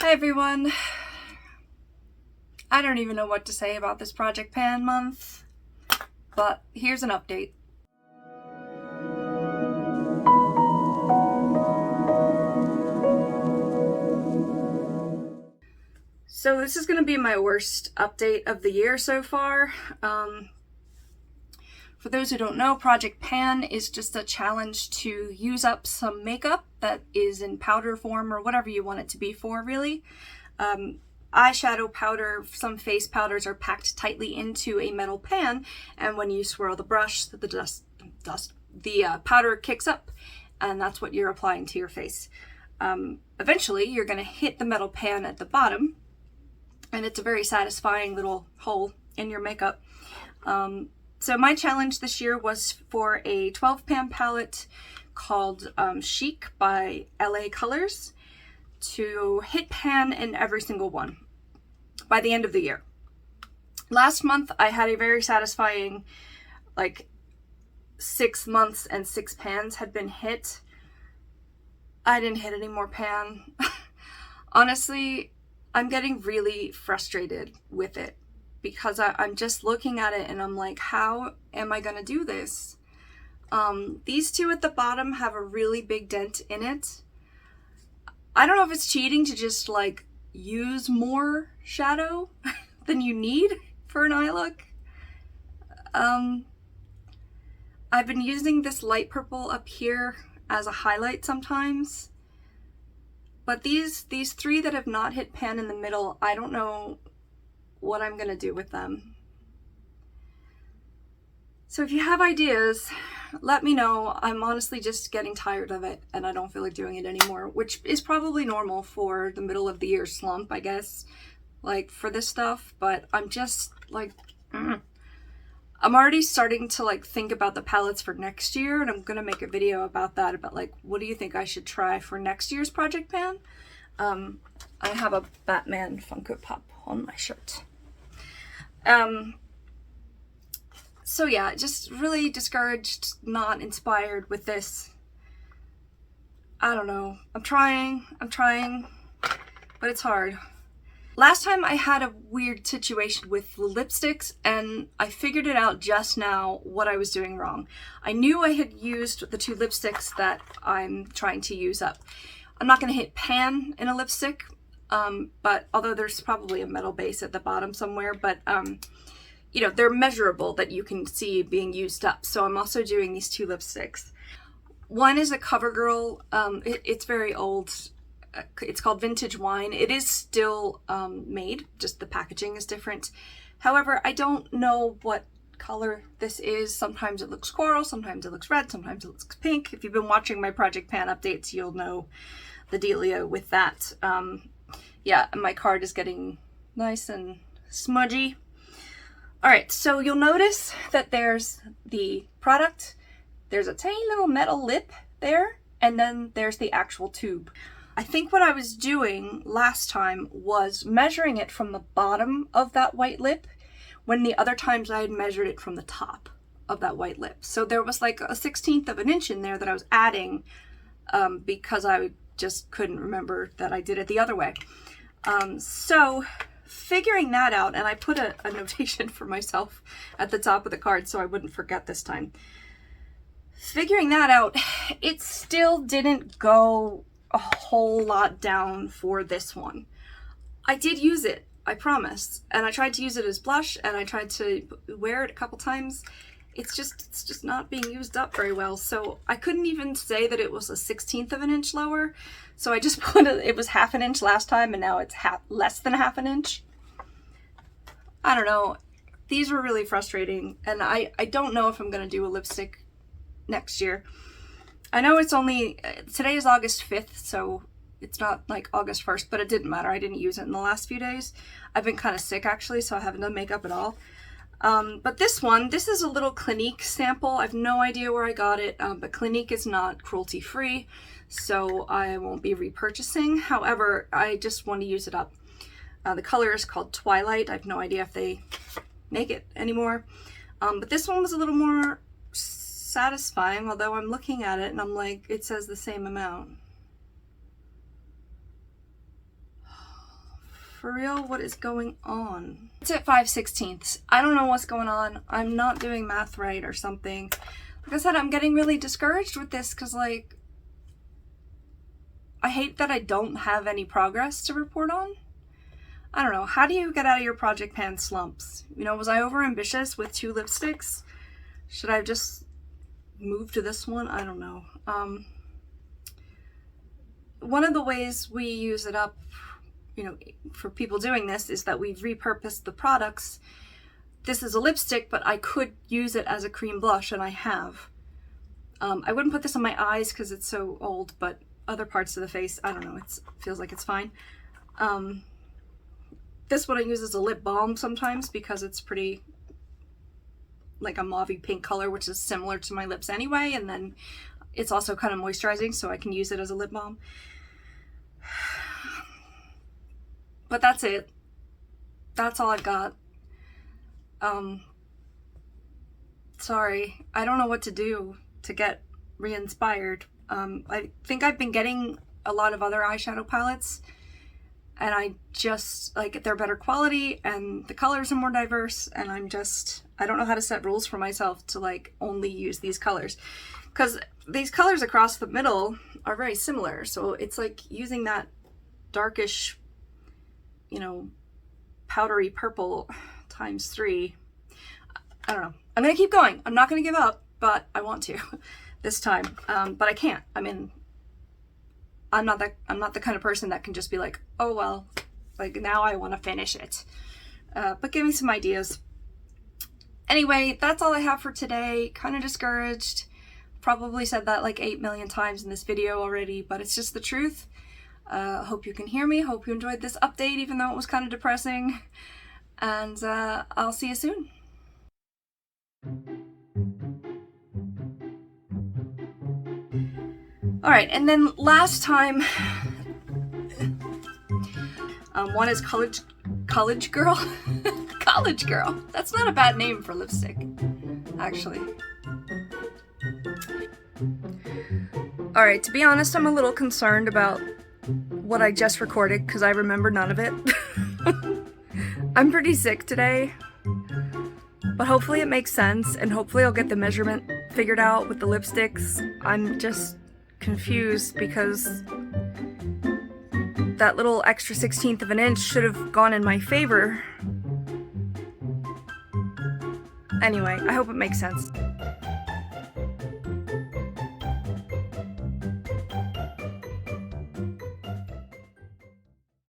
Hi everyone. I don't even know what to say about this Project Pan month, but here's an update. So this is going to be my worst update of the year so far. For those who don't know, Project Pan is just a challenge to use up some makeup that is in powder form or whatever you want it to be for, really. Eyeshadow powder, some face powders are packed tightly into a metal pan, and when you swirl the brush, the powder kicks up, and that's what you're applying to your face. Eventually, you're going to hit the metal pan at the bottom, and it's a very satisfying little hole in your makeup. So my challenge this year was for a 12 pan palette called Chic by LA Colors to hit pan in every single one by the end of the year. Last month I had a very satisfying, 6 months and 6 pans had been hit. I didn't hit any more pan. Honestly, I'm getting really frustrated with it because I'm just looking at it and I'm like, how am I gonna do this? These two at the bottom have a really big dent in it. I don't know if it's cheating to just use more shadow than you need for an eye look. I've been using this light purple up here as a highlight sometimes, but these three that have not hit pan in the middle, I don't know what I'm gonna do with them. So if you have ideas, let me know. I'm honestly just getting tired of it and I don't feel like doing it anymore, which is probably normal for the middle of the year slump, I guess, for this stuff. But I'm just I'm already starting to think about the palettes for next year, and I'm gonna make a video about that, about what do you think I should try for next year's Project Pan. I have a Batman Funko Pop on my shirt. So yeah, just really discouraged, not inspired with this. I don't know. I'm trying, but it's hard. Last time I had a weird situation with the lipsticks, and I figured it out just now what I was doing wrong. I knew I had used the 2 lipsticks that I'm trying to use up. I'm not going to hit pan in a lipstick, but although there's probably a metal base at the bottom somewhere, but they're measurable that you can see being used up. So I'm also doing these 2 lipsticks. One is a Covergirl. It's very old. It's called Vintage Wine. It is still made, just the packaging is different. However, I don't know what color this is. Sometimes it looks coral, sometimes it looks red, sometimes it looks pink. If you've been watching my Project Pan updates, you'll know the dealio with that. Yeah, my card is getting nice and smudgy. Alright, so you'll notice that there's the product, there's a tiny little metal lip there, and then there's the actual tube. I think what I was doing last time was measuring it from the bottom of that white lip, when the other times I had measured it from the top of that white lip. So there was a 1/16 of an inch in there that I was adding because I just couldn't remember that I did it the other way. So figuring that out, and I put a notation for myself at the top of the card so I wouldn't forget this time. Figuring that out, it still didn't go a whole lot down for this one. I did use it, I promise, and I tried to use it as blush, and I tried to wear it a couple times. It's just not being used up very well, so I couldn't even say that it was a 1/16 of an inch lower. So I just put it was 1/2 inch last time, and now it's less than 1/2 inch. I don't know. These were really frustrating, and I don't know if I'm gonna do a lipstick next year. I know it's only, today is August 5th, so it's not August 1st, but it didn't matter. I didn't use it in the last few days. I've been kind of sick actually, so I haven't done makeup at all. But this is a little Clinique sample. I have no idea where I got it, but Clinique is not cruelty free, so I won't be repurchasing. However, I just want to use it up. The color is called Twilight. I have no idea if they make it anymore. But this one was a little more satisfying, although I'm looking at it and I'm like, it says the same amount. For real, what is going on? It's at 5/16. I don't know what's going on. I'm not doing math right or something. Like I said, I'm getting really discouraged with this because, like, I hate that I don't have any progress to report on. I don't know. How do you get out of your project pan slumps? You know, was I overambitious with 2 lipsticks? Should I have just moved to this one? I don't know. One of the ways we use it up, you know, for people doing this is that we've repurposed the products. This is a lipstick, but I could use it as a cream blush, and I have. I wouldn't put this on my eyes because it's so old, but other parts of the face, I don't know, it feels like it's fine. This one I use as a lip balm sometimes because it's pretty, like a mauvey pink color, which is similar to my lips anyway, and then it's also kind of moisturizing, so I can use it as a lip balm. But that's it. That's all I've got. Sorry, I don't know what to do to get re-inspired. I think I've been getting a lot of other eyeshadow palettes, and I just, like, they're better quality and the colors are more diverse, and I don't know how to set rules for myself to, like, only use these colors. Because these colors across the middle are very similar, so it's like using that darkish, you know, powdery purple times 3. I don't know. I'm gonna keep going. I'm not gonna give up, but I want to this time. But I can't. I mean, I'm not the kind of person that can just be like, oh well, like now I want to finish it. But give me some ideas. Anyway, that's all I have for today. Kind of discouraged. Probably said that like 8 million times in this video already, but it's just the truth. Hope you can hear me. Hope you enjoyed this update, even though it was kind of depressing. And I'll see you soon. Alright, and then last time, one is College Girl. College Girl. That's not a bad name for lipstick, actually. Alright, to be honest, I'm a little concerned about what I just recorded because I remember none of it. I'm pretty sick today, but hopefully it makes sense, and hopefully I'll get the measurement figured out with the lipsticks. I'm just confused because that little extra 1/16 of an inch should have gone in my favor. Anyway, I hope it makes sense.